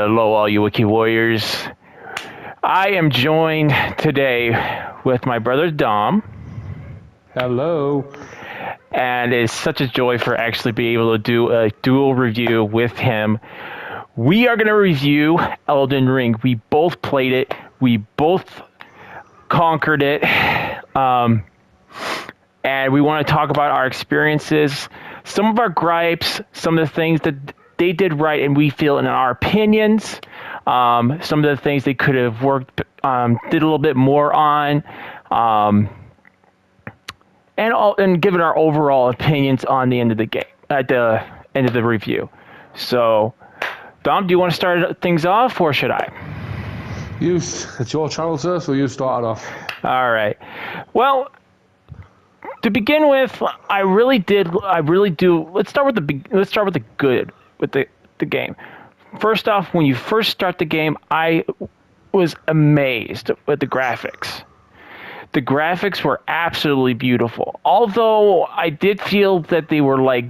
Hello, all you Wookiee warriors. I am joined today with my brother Dom. Hello. And it's such a joy for actually being able to do a dual review with him. We are going to review Elden Ring. We both played it. We both conquered it. And we want to talk about our experiences, some of our gripes, some of the things that they did right and we feel in our opinions, some of the things they could have worked, did a little bit more on, and given our overall opinions on the end of the game, at the end of the review. So, Dom, do you want to start things off, or should I? It's your channel, sir, so you start off. All right. Well, to begin with, I really do. Let's start with the good with the game. First off, when you first start the game, I was amazed with the graphics. The graphics were absolutely beautiful. Although I did feel that they were like,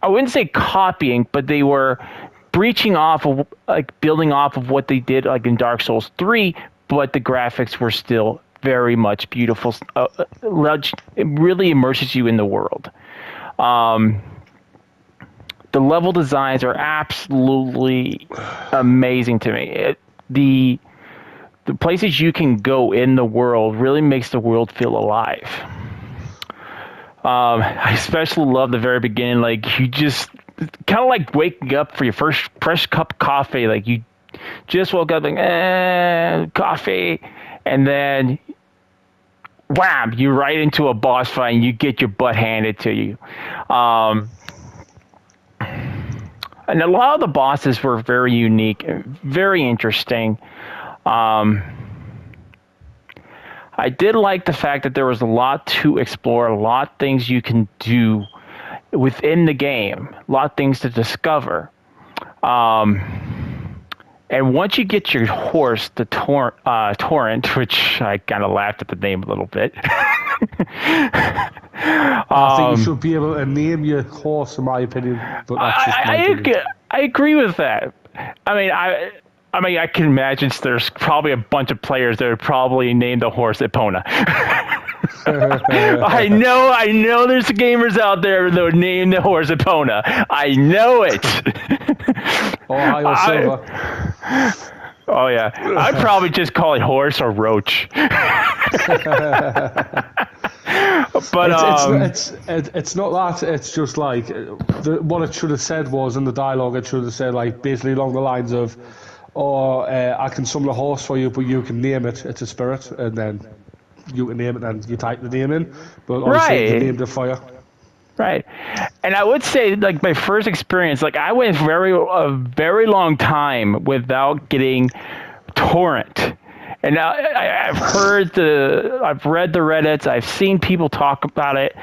I wouldn't say copying, but they were breaching off of, like, building off of what they did like in Dark Souls 3, but the graphics were still very much beautiful. It really immerses you in the world. The level designs are absolutely amazing to me. The places you can go in the world really makes the world feel alive. I especially love the very beginning. Like, you just kind of like waking up for your first fresh cup of coffee. Like, you just woke up like, coffee, and then wham, you're right into a boss fight and you get your butt handed to you. And a lot of the bosses were very unique, very interesting. I did like the fact that there was a lot to explore, a lot of things you can do within the game, a lot of things to discover. And once you get your horse, the Torrent, which I kind of laughed at the name a little bit. I think you should be able to name your horse, in my opinion. But that's just my opinion. I agree with that. I mean, I can imagine there's probably a bunch of players that would probably name the horse Epona. I know there's gamers out there that would name the horse Epona. I know it. Ohio Silver. Oh yeah, I'd probably just call it horse or roach. But it's not that. It's just like what it should have said was in the dialogue. It should have said, like, basically along the lines of, I can summon a horse for you, but you can name it. It's a spirit, and then you can name it, and you type the name in. But obviously, you named it for you. Right. And I would say, like, my first experience, like, I went a very long time without getting Torrent. And now I've read the Reddits, I've seen people talk about it,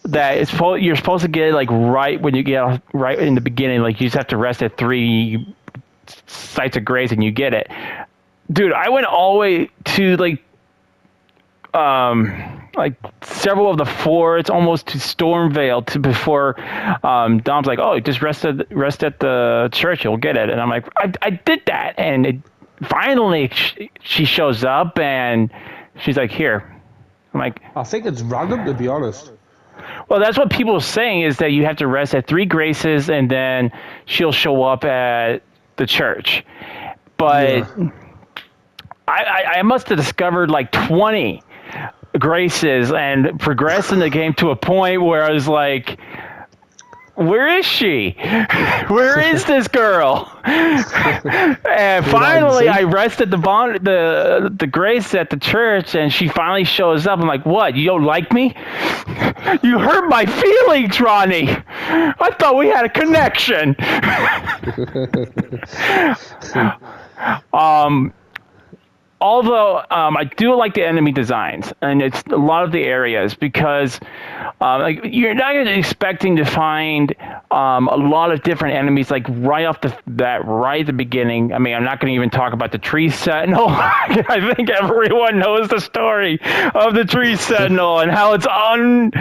that you're supposed to get it, like, right when you get, right in the beginning, like, you just have to rest at 3 sites of grace and you get it. Dude, I went all the way to, like several of the forts, almost to Stormvale, before Dom's like, oh, just rest at the church, you'll get it. And I'm like, I did that, and finally she shows up and she's like, here. I'm like, I think it's random, to be honest. Well, that's what people are saying, is that you have to rest at 3 graces and then she'll show up at the church. But yeah. I must have discovered like 20 graces and progressed in the game to a point where I was like, where is she? Where is this girl? And finally, I rested the grace at the church, and she finally shows up. I'm like, what? You don't like me? You hurt my feelings, Ronnie. I thought we had a connection. Although I do like the enemy designs, and it's a lot of the areas, because like, you're not expecting to find a lot of different enemies, like right off right at the beginning. I mean, I'm not going to even talk about the tree sentinel. I think everyone knows the story of the tree sentinel and how it's kind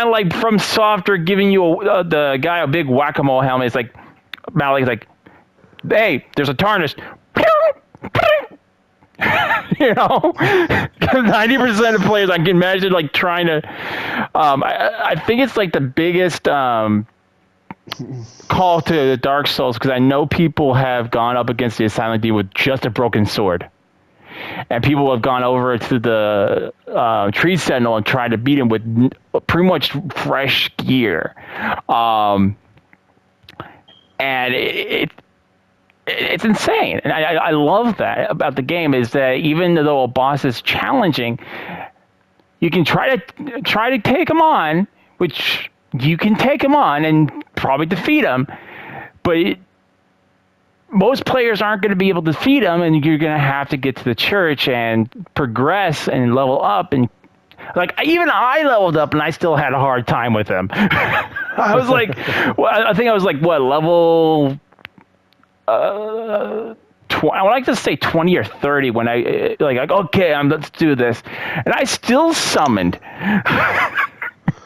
of like From Software giving you the guy a big whack-a-mole helmet. It's like, Malik's like, Hey, there's a tarnished. You know, 90% of players, I can imagine like trying to. I think it's like the biggest call to the Dark Souls because I know people have gone up against the Silent D with just a broken sword, and people have gone over to the Tree Sentinel and tried to beat him with pretty much fresh gear, and it's insane. And I love that about the game is that even though a boss is challenging, you can try to take him on, which you can take him on and probably defeat him, but most players aren't going to be able to defeat him, and you're going to have to get to the church and progress and level up. And like even I leveled up, and I still had a hard time with him. I was like, well, I think I was like what level. I would like to say 20 or 30 when I like okay, let's do this, and I still summoned.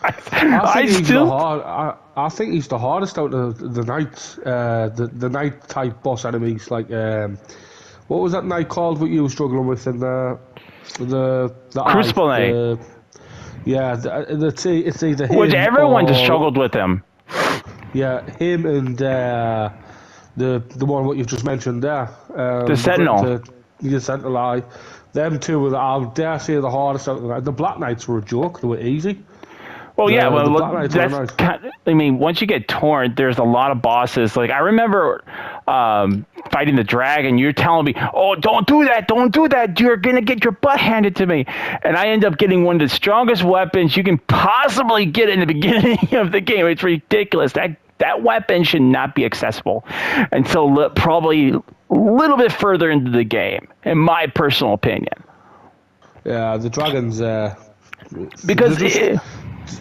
I think he's the hardest out of the knights, the knight type boss enemies. Like, what was that knight called? What you were struggling with in the Crucible Knight. It's either him which everyone just or, struggled with him. Yeah, him and the one what you've just mentioned there. The Sentinel. The Sentinel eye. Them two were, I dare say, the hardest out of the night. The Black Knights were a joke. They were easy. Well, yeah, the Black well, Knights that's were nice. I mean, once you get torn, there's a lot of bosses. Like, I remember fighting the dragon. You're telling me, oh, don't do that. You're going to get your butt handed to me. And I end up getting one of the strongest weapons you can possibly get in the beginning of the game. It's ridiculous. That weapon should not be accessible until probably a little bit further into the game, in my personal opinion. Yeah, the dragons... because...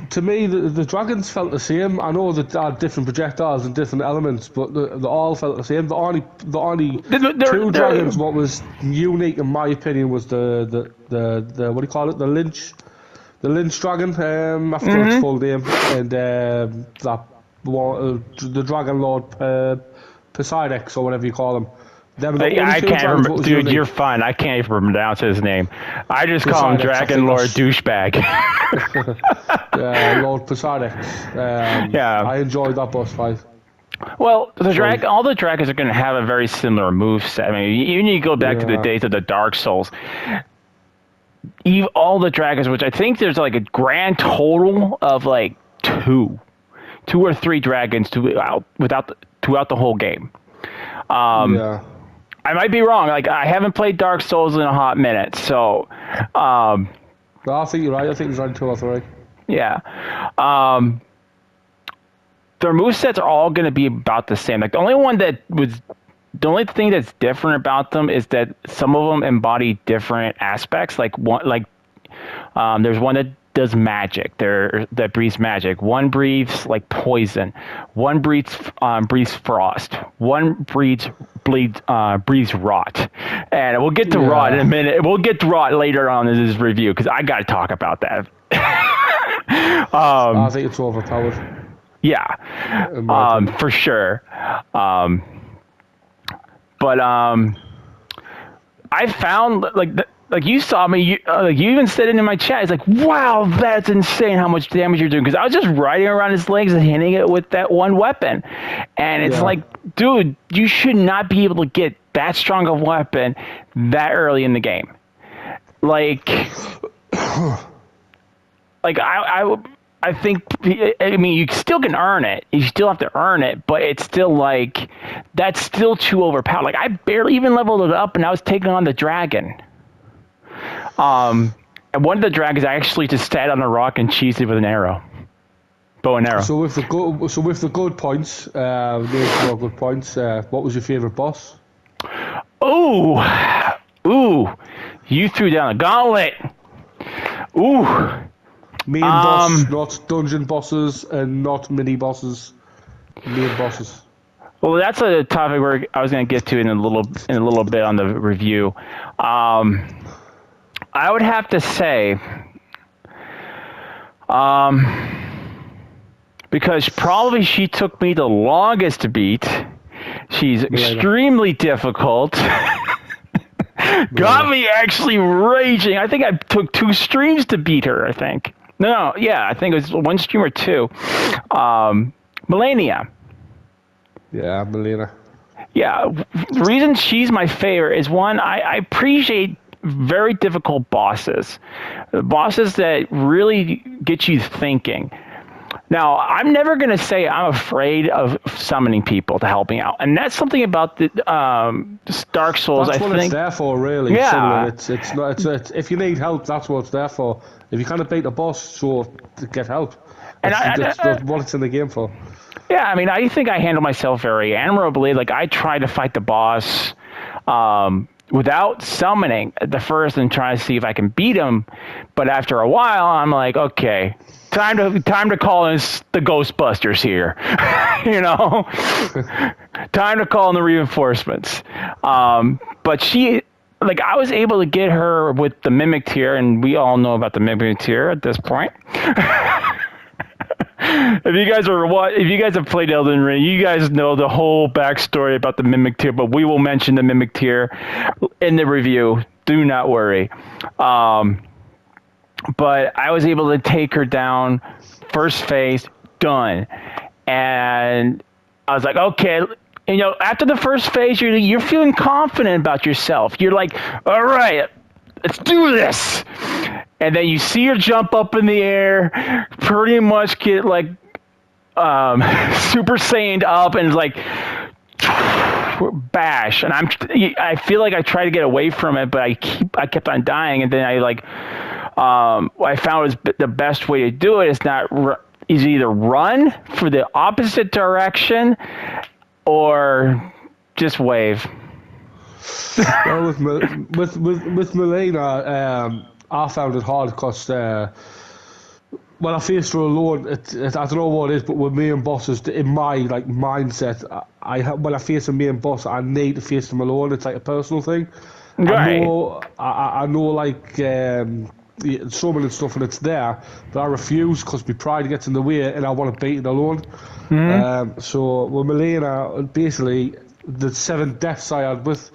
to me, the dragons felt the same. I know that they had different projectiles and different elements, but they all felt the same. The only two dragons, what was unique in my opinion, was the what do you call it? The Lynch dragon. I forgot its full name, and the Dragon Lord Poseidon or whatever you call him. I can't, dude. You're fine. I can't even pronounce his name. I just call him Dragon Lord Douchebag. Yeah, Lord Poseidon. Yeah, I enjoyed that boss fight. Well, all the dragons are going to have a very similar moveset. I mean, even you go back to the days of the Dark Souls. All the dragons, which I think there's like a grand total of like two or three dragons throughout the whole game. I might be wrong. Like, I haven't played Dark Souls in a hot minute, so. I think you're right. I think there's only 2 or 3. Yeah. Their movesets are all going to be about the same. Like, the only thing that's different about them is that some of them embody different aspects. Like there's one that does magic. That breathes magic. One breathes like poison. One breathes frost. One breathes rot. And we'll get to rot in a minute. We'll get to rot later on in this review because I got to talk about that. I think it's overpowered. Yeah, for sure. But I found like you saw me, you even said it in my chat. It's like, wow, that's insane how much damage you're doing. Because I was just riding around his legs and hitting it with that one weapon, and it's like, dude, you should not be able to get that strong of a weapon that early in the game. Like I think, I mean, you still can earn it. You still have to earn it, but it's still like, that's still too overpowered. Like, I barely even leveled it up, and I was taking on the dragon. And one of the dragons actually just sat on a rock and cheesed it with an arrow. Bow and arrow. So with the good points, good points, what was your favourite boss? Ooh, you threw down a gauntlet. Ooh. Main boss, not dungeon bosses and not mini bosses. Main bosses. Well, that's a topic where I was going to get to in a little bit on the review. I would have to say, because probably she took me the longest to beat, She's extremely difficult. Got me actually raging. I think I took 2 streams to beat her, I think. No, yeah, I think it was 1 stream or 2. Melania. Yeah, Melina. Yeah, the reason she's my favorite is, one, I appreciate very difficult bosses. Bosses that really get you thinking. Now, I'm never going to say I'm afraid of summoning people to help me out. And that's something about the Dark Souls, that's I think. That's what it's there for, really. Yeah. It's not, if you need help, that's what it's there for. If you can't beat the boss, so get help. That's what it's in the game for. Yeah, I mean, I think I handle myself very admirably. Like, I try to fight the boss without summoning at the first and trying to see if I can beat him. But after a while, I'm like, okay, time to call in the Ghostbusters here. You know? Time to call in the reinforcements. But she... Like, I was able to get her with the Mimic Tier, and we all know about the Mimic Tier at this point. If you guys have played Elden Ring, you guys know the whole backstory about the Mimic Tier, but we will mention the Mimic Tier in the review. Do not worry. But I was able to take her down, first phase, done. And I was like, okay, you know, after the first phase, you're feeling confident about yourself. You're like, all right, let's do this. And then you see her jump up in the air, pretty much get like Super Saiyan up and like bash. And I feel like I try to get away from it, but I kept on dying. And then I found was the best way to do it is either run for the opposite direction or just wave. Well, with Melina, I found it hard because when I faced her alone, I don't know what it is, but with main bosses, in my mindset, when I face a main boss, I need to face them alone. It's like a personal thing. Right. I know like summoning stuff and it's there, but I refuse because my pride gets in the way and I want to beat it alone. Mm-hmm. So with Melina, basically the 7 deaths I had with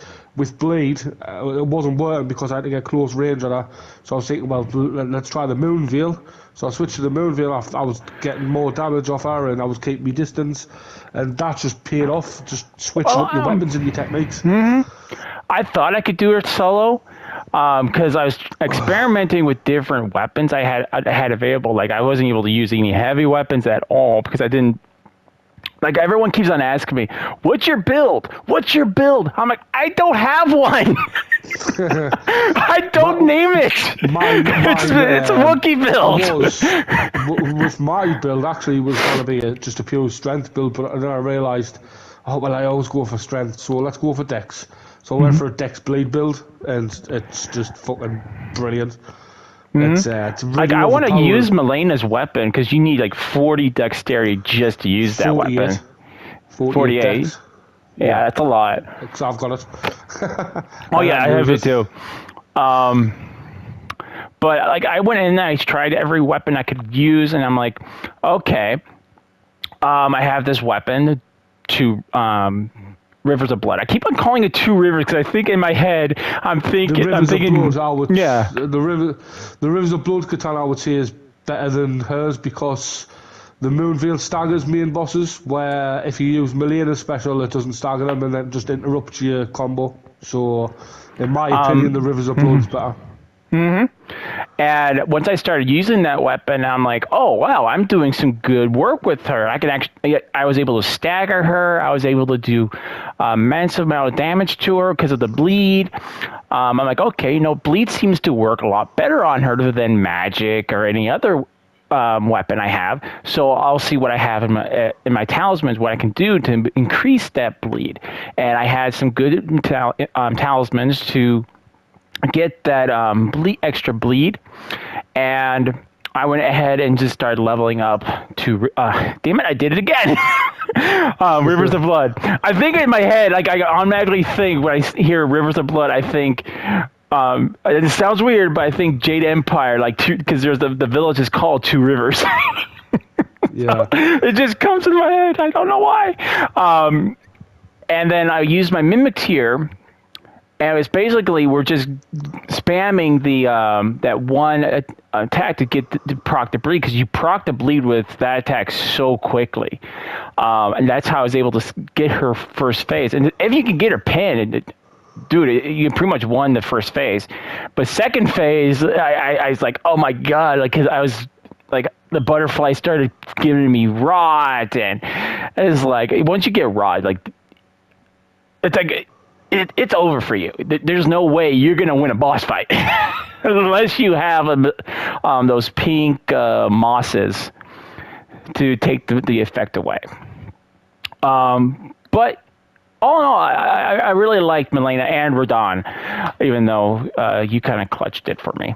Bleed, it wasn't working because I had to get close range on her. So I was thinking, well, let's try the Moon Veil. So I switched to the Moon Veil. I was getting more damage off her and I was keeping my distance, and that just paid off. Just switching up your weapons and your techniques. Mm-hmm. I thought I could do it solo because I was experimenting with different weapons I had available. Like, I wasn't able to use any heavy weapons at all because I didn't. Like, everyone keeps on asking me, what's your build? What's your build? I'm like, I don't have one. I don't name it. It's a Wookiee build. With my build, actually, was going to be just a pure strength build, but then I realised, I always go for strength, so let's go for dex. So I went for a dex bleed build, and it's just fucking brilliant. Mm-hmm. It's really like, I want to use Melina's weapon because you need like 40 dexterity just to use that weapon. 48. Yeah, that's a lot. Because I've got it. Oh yeah, I have it too. But like, I went in and I tried every weapon I could use, and I'm like, okay, I have this weapon to Rivers of Blood. I keep on calling it 2 rivers because I think in my head I'm thinking. Yeah. The Rivers of Blood katana I would say is better than hers because the Moon Veil staggers main bosses, where if you use Melina's special, it doesn't stagger them and then just interrupts your combo. So, in my opinion, the Rivers of Blood is better. Mm-hmm. And once I started using that weapon, I'm like, oh wow, I'm doing some good work with her. I was able to stagger her. I was able to do immense amount of damage to her because of the bleed. I'm like, okay, bleed seems to work a lot better on her than magic or any other weapon I have. So I'll see what I have in my talismans, what I can do to increase that bleed. And I had some good talismans to get that extra bleed, and I went ahead and just started leveling up to damn it, I did it again. Rivers of Blood. I think in my head, like, I automatically think when I hear Rivers of Blood, I think it sounds weird, but I think Jade Empire, like, because there's the village is called 2 Rivers. Yeah, it just comes in my head. I don't know why. and then I used my Mimiktear, and it was basically we're just spamming the that one attack to get to proc the bleed, because you proc the bleed with that attack so quickly, and that's how I was able to get her first phase. And if you can get her pinned, dude, you pretty much won the first phase. But second phase, I was like, oh my god, like, because I was like, the butterfly started giving me rot, and it's like, once you get rot, like, it's like it's over for you. There's no way you're gonna win a boss fight unless you have those pink mosses to take the effect away. But all in all, I really liked Milena and Radon, even though you kind of clutched it for me.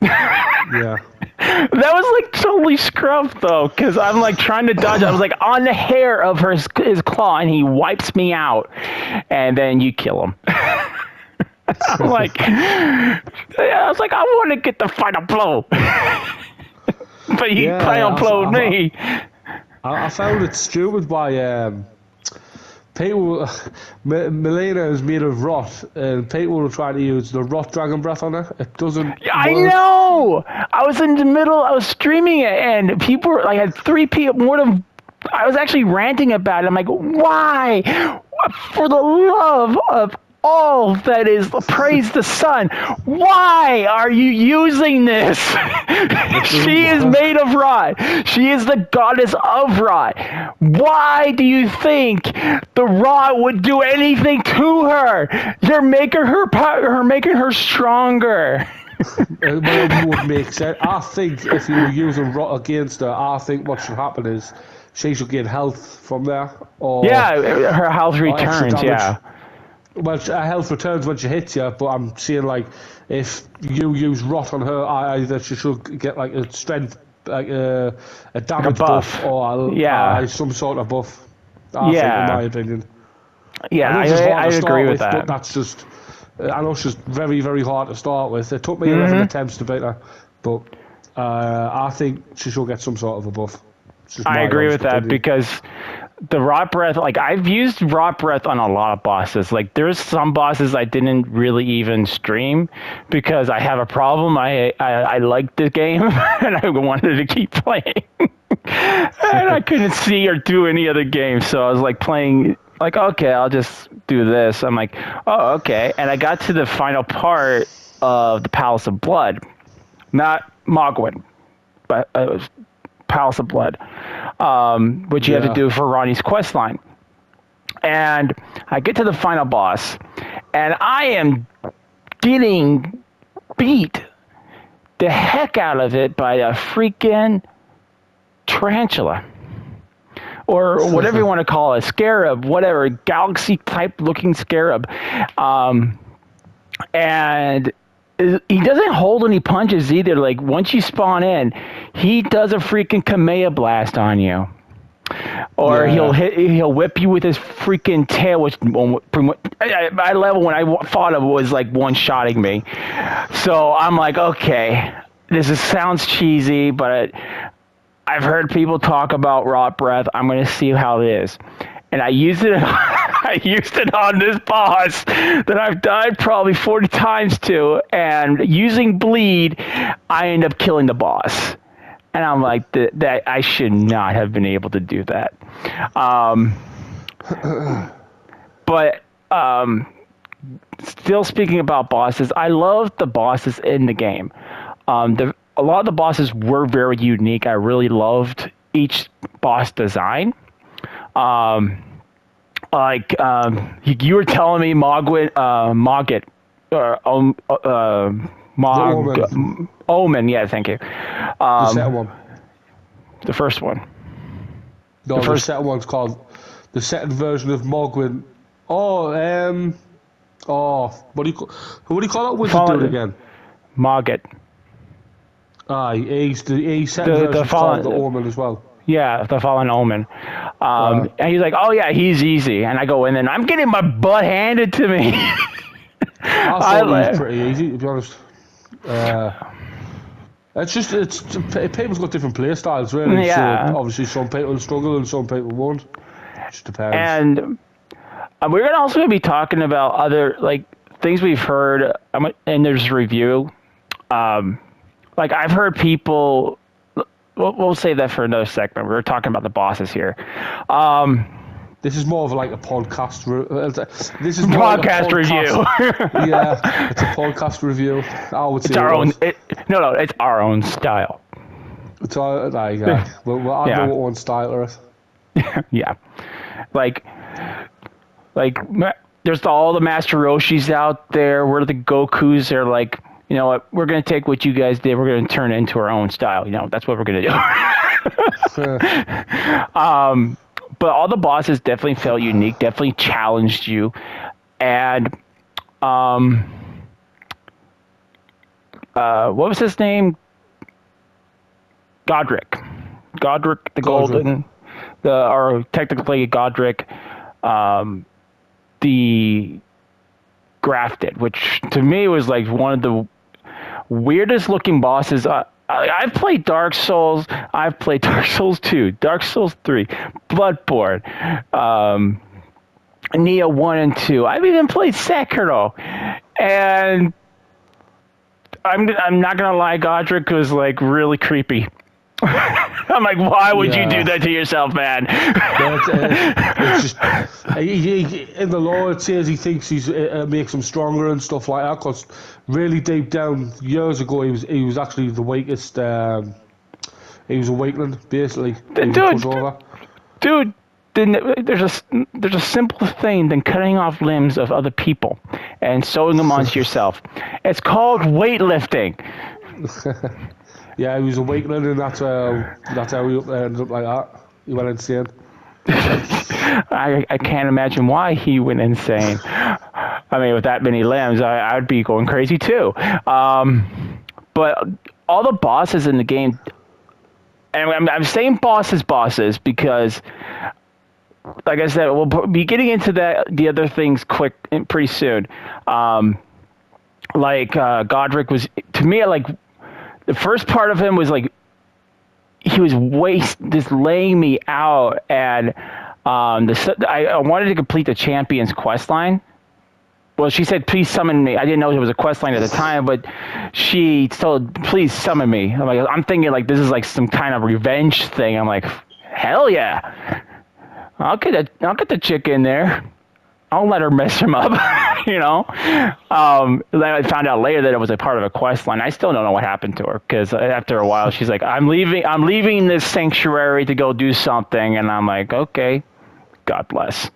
Yeah. That was like totally scrubbed though, because I'm like trying to dodge. I was like on the hair of his claw, and he wipes me out, and then you kill him. I'm like, I was like, I want to get the final blow, but he final blowed me. I found it stupid why people. Milena is made of rot, and people were trying to use the rot dragon breath on her. It doesn't. Yeah, I know. I was in the middle. I was streaming it, and people were. I had 3 people. More than. I was actually ranting about it. I'm like, why? For the love of all that is praise the sun, why are you using this? She is made of rot. She is the goddess of rot. Why do you think the rot would do anything to her? You're making her stronger. It would make sense. I think if you were using rot against her, I think what should happen is she should get health from there. Or her health returns. Yeah. Well, her health returns when she hits you, but I'm saying, like, if you use rot on her, either she should get, like, a strength, like a damage buff, or some sort of buff. I think, in my opinion. Yeah, I agree with that. But that's just, I know she's very, very hard to start with. It took me 11 attempts to beat her, but I think she should get some sort of a buff. I agree with that, because the rot breath, like, I've used rot breath on a lot of bosses. Like, there's some bosses I didn't really even stream because I have a problem. I liked the game and I wanted to keep playing. And I couldn't see or do any other game, so I was like playing, like, okay, I'll just do this. I'm like, oh, okay. And I got to the final part of the Palace of Blood. Not Mogwin, but it was Palace of Blood, which you have to do for Ronnie's quest line. And I get to the final boss, and I am getting beat the heck out of it by a freaking tarantula. Or whatever you want to call it, scarab, whatever, galaxy-type looking scarab. And he doesn't hold any punches either. Like, once you spawn in, he does a freaking Kamea blast on you. Or he'll whip you with his freaking tail, which my level when I fought him was like one-shotting me. So I'm like, okay, sounds cheesy, but I've heard people talk about rot breath. I'm going to see how it is. And I used it on this boss that I've died probably 40 times to, and using bleed, I end up killing the boss. And I'm like, that I should not have been able to do that. But still speaking about bosses, I love the bosses in the game. A lot of the bosses were very unique. I really loved each boss design. You were telling me Mogget, Omen, yeah, thank you. The second one. The first one. No, the second one's called the second version of Mogwin. What do you call it? What's it doing again? Mogget. He's second version called the Omen as well. Yeah, the Fallen Omen. And he's like, oh yeah, he's easy. And I go in and I'm getting my butt handed to me. I thought he was pretty easy, to be honest. People's got different play styles, really. Yeah. So obviously some people struggle and some people won't. It just depends. And We're gonna also be talking about other like things we've heard, and there's a review. Like I've heard people. We'll save that for another segment. We're talking about the bosses here. This is more of like a podcast. This is more Podcast like a review. Yeah, it's a podcast review. I would say It's our own. No, it's our own style. It's all there you go. Well, I know what one style it is. Yeah, like there's all the Master Roshis out there. We're the Gokus. They're like, you know what? We're gonna take what you guys did. We're gonna turn it into our own style. You know, that's what we're gonna do. But all the bosses definitely felt unique. Definitely challenged you, and what was his name? Godric the Golden, or technically Godric, the Grafted, which to me was like one of the weirdest looking bosses. I've played Dark Souls. I've played Dark Souls 2, Dark Souls 3, Bloodborne, Neo 1 and 2. I've even played Sekiro, and I'm not gonna lie, Godric was like really creepy. I'm like, why would you do that to yourself, man? It's just in the law it says he thinks it makes him stronger and stuff like that. Because really deep down, years ago, he was actually the weakest. He was a weakling, basically. Dude, there's a simpler thing than cutting off limbs of other people and sewing them onto yourself. It's called weightlifting. Yeah, he was a weakling, and that's how he ended up like that. He went insane. I can't imagine why he went insane. I mean, with that many limbs, I'd be going crazy too. But all the bosses in the game, and I'm saying bosses because, like I said, we'll be getting into the other things pretty soon. Godric was, to me, like, the first part of him was like, he was just laying me out, and I wanted to complete the champion's quest line. Well, she said, please summon me. I didn't know it was a quest line at the time, but she told, please summon me. I'm thinking like this is like some kind of revenge thing. I'm like, hell yeah. I'll get the chick in there. I'll let her mess him up, you know. Then I found out later that it was a part of a quest line. I still don't know what happened to her, because after a while she's like, I'm leaving this sanctuary to go do something, and I'm like, okay, God bless.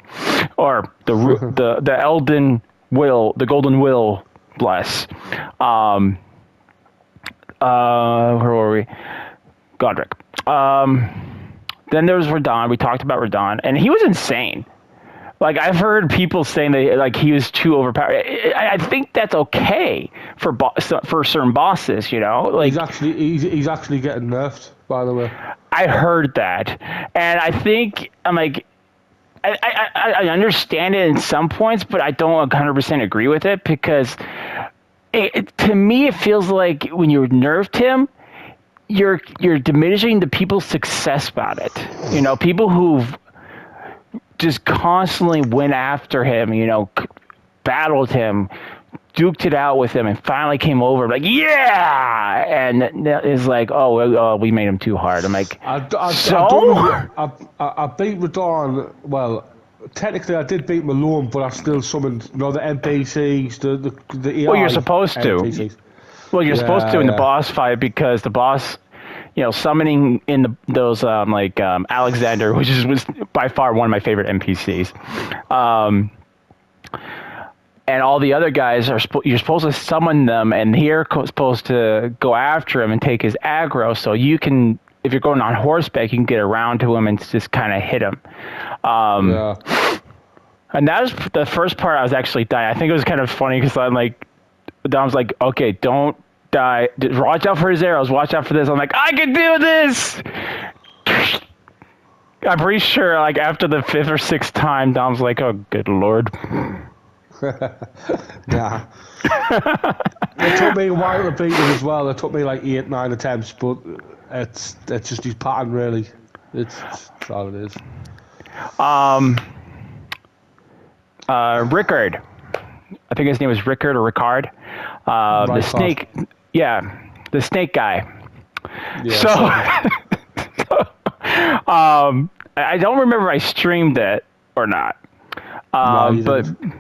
Or the Elden will, the Golden Will bless. Where were we? Godric. Then there was Radahn. We talked about Radahn, and he was insane. Like, I've heard people saying that like he was too overpowered. I think that's okay for certain bosses, you know. Like he's actually getting nerfed, by the way. I heard that, and I think I'm like, I understand it in some points, but I don't 100% agree with it, because to me it feels like when you nerfed him, you're diminishing the people's success about it. You know, people who've just constantly went after him, you know, battled him, duked it out with him, and finally came over like, yeah, and it's like, oh, we made him too hard. I'm like, I beat Radahn. Well, technically I did beat him alone, but I still summoned, you know, the NPCs, the AI. Well, you're supposed NPCs. to. Well, you're supposed to in the boss fight, because the boss, you know, summoning in those Alexander, which was by far one of my favorite NPCs, and all the other guys you're supposed to summon them, and you're supposed to go after him and take his aggro, so you can, if you're going on horseback, you can get around to him and just kind of hit him. And that was the first part I was actually dying. I think it was kind of funny, because I'm like, Dom's like, okay, don't die. Watch out for his arrows. Watch out for this. I'm like, I can do this. I'm pretty sure, like, after the 5th or 6th time, Dom's like, oh, good Lord. Nah. It took me a while to beat him as well. It took me like 8, 9 attempts, but it's just his pattern, really. It's all it is. Rickard. I think his name was Rickard or Ricard. The snake. Yeah, the snake guy. Yeah, So, I don't remember if I streamed it or not. No, you but didn't.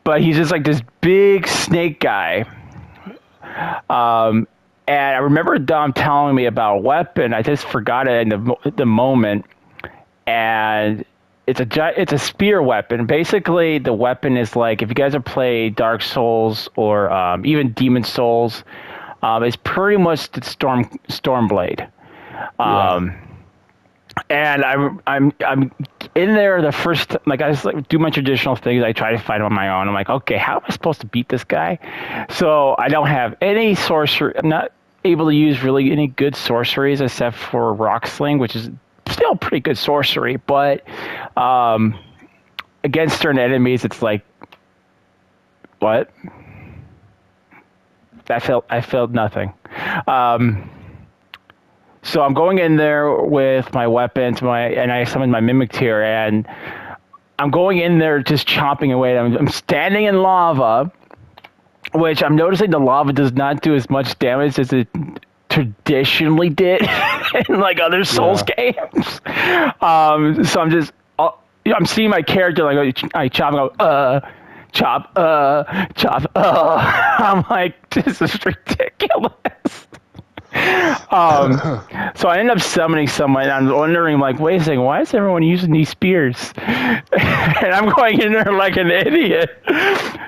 but he's just like this big snake guy. And I remember Dom telling me about a weapon. I just forgot it in the moment. And it's a spear weapon. Basically, the weapon is like, if you guys have played Dark Souls or even Demon Souls, it's pretty much the Stormblade. And I'm in there the first, like, I just like do my traditional things. I try to fight on my own. I'm like, okay, how am I supposed to beat this guy? So I don't have any sorcery. I'm not able to use really any good sorceries except for Rock Sling, which is still pretty good sorcery. But against certain enemies, it's like, what? I felt nothing. So I'm going in there with my weapons, and I summoned my Mimic Tier, and I'm going in there just chopping away. I'm standing in lava, which I'm noticing the lava does not do as much damage as it traditionally did in like other Souls games. So I'm seeing my character like I chop and go chop chop. I'm like, this is ridiculous. So I end up summoning someone, and I'm wondering, like, wait a second, why is everyone using these spears? And I'm going in there like an idiot,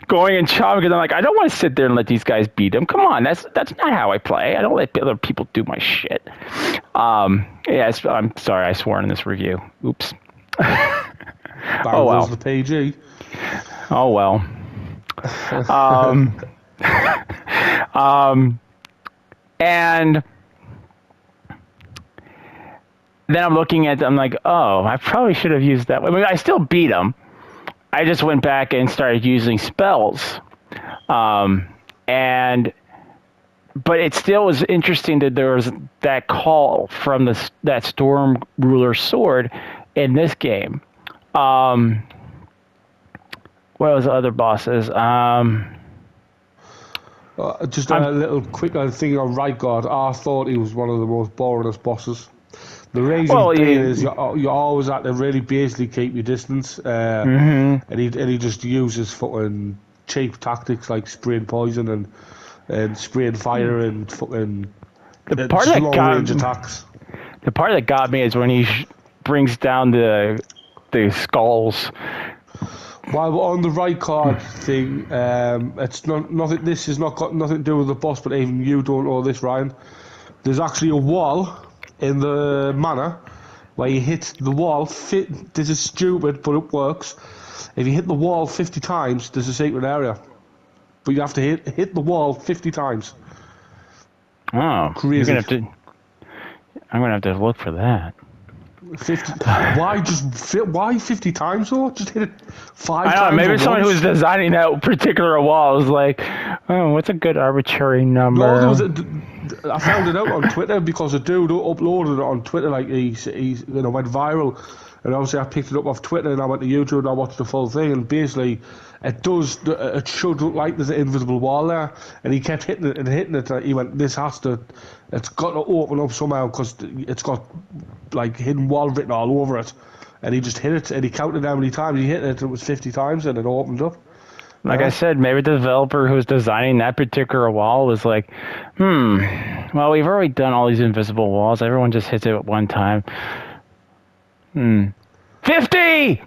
going and chopping, because I'm like, I don't want to sit there and let these guys beat them. Come on, that's not how I play. I don't let other people do my shit. Yeah, I'm sorry, I swore in this review. Oops. Oh well. The PG. Oh well. And then I'm looking at them like, oh, I probably should have used that. I mean, I still beat him. I just went back and started using spells. But it still was interesting that there was that call from that Storm Ruler sword in this game. What was the other bosses? Just a little quick thing on Rykard. I thought he was one of the most boringest bosses. The reason being is you always have to really basically keep your distance, and he just uses fucking cheap tactics like spraying poison and spraying fire and fucking long range attacks. The part that got me is when he brings down the skulls. While on the Rykard thing, it's nothing. This has not got nothing to do with the boss, but even you don't know this, Ryan. There's actually a wall in the manor where you hit the wall. This is stupid, but it works. If you hit the wall 50 times, there's a secret area, but you have to hit the wall 50 times. Oh, crazy! I'm gonna have to look for that. 50. Why 50 times though? Just hit it 5 times. I don't know. Maybe someone who was designing that particular wall was like, "Oh, what's a good arbitrary number?" No, I found it out on Twitter because a dude uploaded it on Twitter. Like he went viral, and obviously I picked it up off Twitter and I went to YouTube and I watched the full thing. And basically, it should look like there's an invisible wall there. And he kept hitting it and hitting it. And he went, it's got to open up somehow because it's got like hidden wall written all over it. And he just hit it and he counted how many times he hit it. It was 50 times and it opened up. Like I said, maybe the developer who was designing that particular wall was like, well, we've already done all these invisible walls. Everyone just hits it at one time. 50!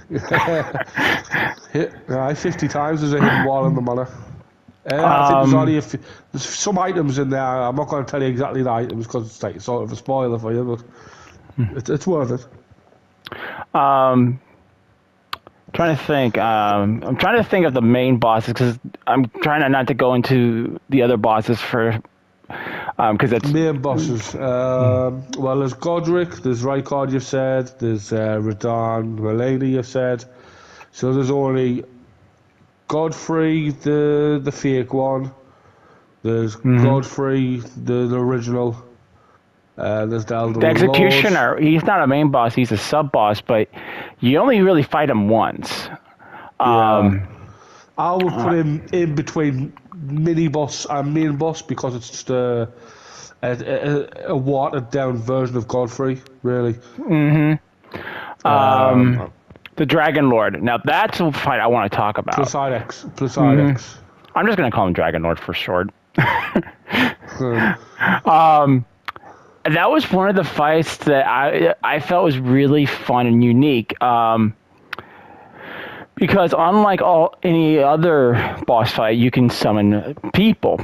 50 times there's a hidden wall in the manor. I think there's some items in there. I'm not going to tell you exactly the items because it's like sort of a spoiler for you, but it's worth it. Trying to think. I'm trying to think of the main bosses because I'm trying not to go into the other bosses for because it's main bosses. Well, there's Godric, there's Rykard. You've said there's Radahn, Malenia. You've said so. There's only Godfrey, the fake one. There's Godfrey, the original. There's the Elden The Lord. Executioner, he's not a main boss, he's a sub-boss, but you only really fight him once. I would put him in between mini boss and main boss because it's just a watered down version of Godfrey, really. The Dragon Lord. Now that's a fight I want to talk about. Plus IX. I'm just going to call him Dragon Lord for short. That was one of the fights that I felt was really fun and unique. Because unlike any other boss fight, you can summon people.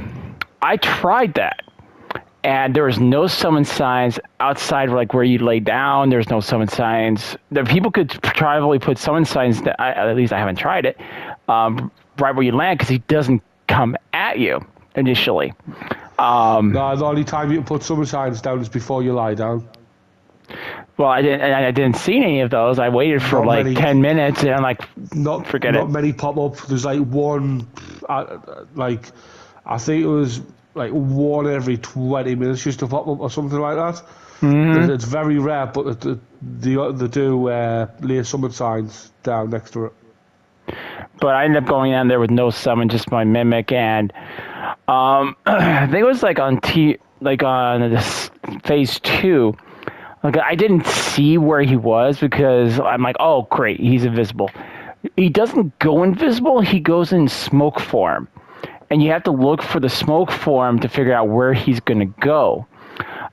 I tried that, and there was no summon signs outside like where you lay down. There's no summon signs. The people could probably put summon signs. At least I haven't tried it. Right where you land, because he doesn't come at you initially. No, the only time you can put summon signs down is before you lie down. Well, I didn't see any of those. I waited for like 10 minutes, and I'm like, forget it. Not many pop up. There's like one, I think it was like one every 20 minutes just to pop up or something like that. It's very rare, but they do lay summon signs down next to it. But I ended up going down there with no summon, just my mimic, and I think it was like on this phase 2. Like I didn't see where he was because I'm like, oh great, he's invisible. He doesn't go invisible. He goes in smoke form, and you have to look for the smoke form to figure out where he's gonna go.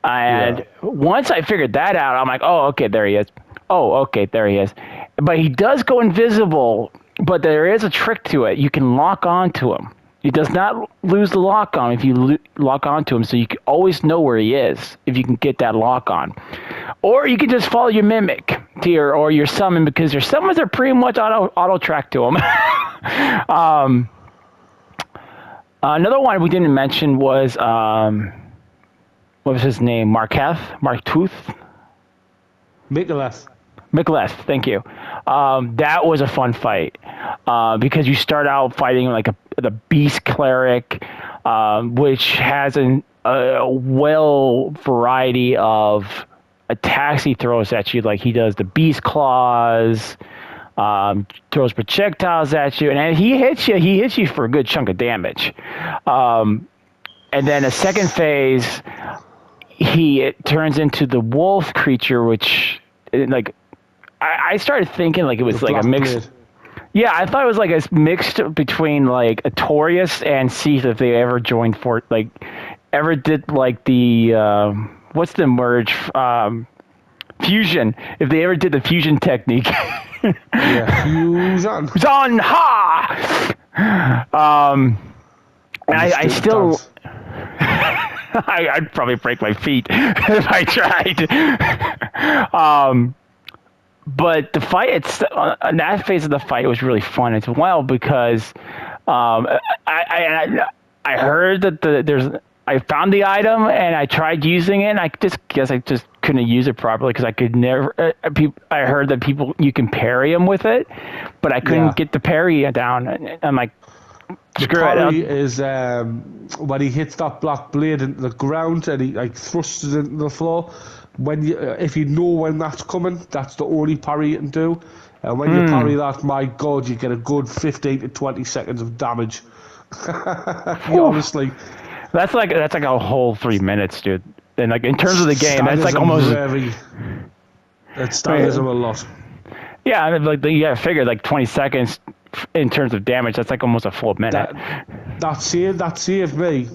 And once I figured that out, I'm like, oh okay, there he is. Oh okay, there he is. But he does go invisible. But there is a trick to it. You can lock onto him. He does not lose the lock on if you lock onto him, so you can always know where he is if you can get that lock on. Or you can just follow your mimic or your summon, because your summons are pretty much auto track to him. Another one we didn't mention was what was his name? Marktooth? Micheleth, thank you. That was a fun fight because you start out fighting like the Beast Cleric, which has a variety of attacks he throws at you. Like he does the Beast Claws, throws projectiles at you, and he hits you for a good chunk of damage. And then a second phase, it turns into the wolf creature, which like. I started thinking like it was like a mix. Blade. Yeah, I thought it was like a mixed between like a Torius and Seath if they ever joined ever did like the what's the merge fusion, if they ever did the fusion technique. Yeah, fusion. Ha! I still. I'd probably break my feet if I tried. But the fight, that phase of the fight was really fun as well because I heard that I found the item and I tried using it, and I just couldn't use it properly because I could never. I heard that you can parry them with it, but I couldn't get the parry down. And I'm like, screw it. The parry is when he hits that black blade into the ground and he like thrusts it into the floor. If you know when that's coming, that's the only parry you can do. And when you parry that, my God, you get a good 15 to 20 seconds of damage. Honestly, that's like a whole 3 minutes, dude. And like in terms of the game, that's like almost. It staggers him a lot. Yeah, I mean, like you gotta figure like 20 seconds in terms of damage. That's like almost a full minute. That saved me.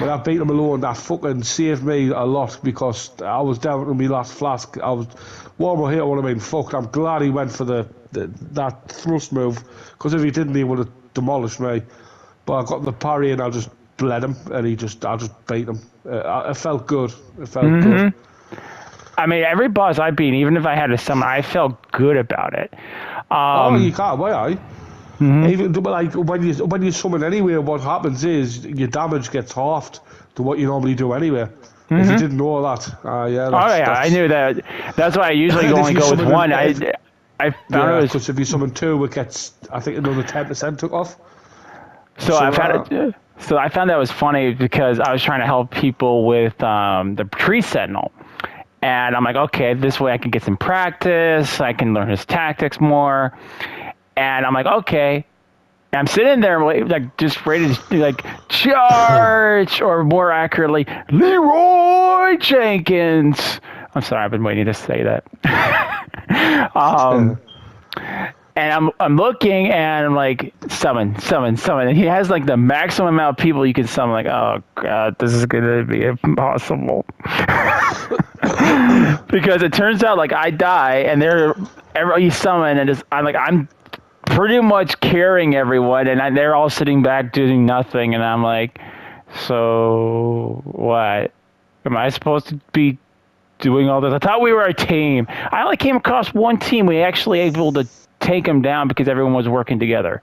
When I beat him alone, that fucking saved me a lot because I was down to my last flask. I would have been fucked. I'm glad he went for that thrust move, because if he didn't, he would have demolished me. But I got the parry and I just bled him, and I just beat him. It felt good. It felt good. I mean, every boss I beat, even if I had to summon, I felt good about it. You can't, why? Even like when you summon anywhere, what happens is your damage gets halved to what you normally do anywhere. If you didn't know that, I knew that. That's why I usually only go with one. I found it was because if you summon two, it gets, I think, another 10% took off. So I found it. So I found that was funny because I was trying to help people with the tree sentinel. And I'm like, okay, this way I can get some practice. I can learn his tactics more. And I'm like, okay. And I'm sitting there like just ready to like charge, or more accurately, Leroy Jenkins. I'm sorry, I've been waiting to say that. And I'm looking and I'm like, summon. And he has like the maximum amount of people you can summon. Like, oh god, this is gonna be impossible. Because it turns out like I die and you summon and I'm pretty much carrying everyone, and they're all sitting back doing nothing, and I'm like, so what? Am I supposed to be doing all this? I thought we were a team. I only came across one team we actually able to take them down because everyone was working together.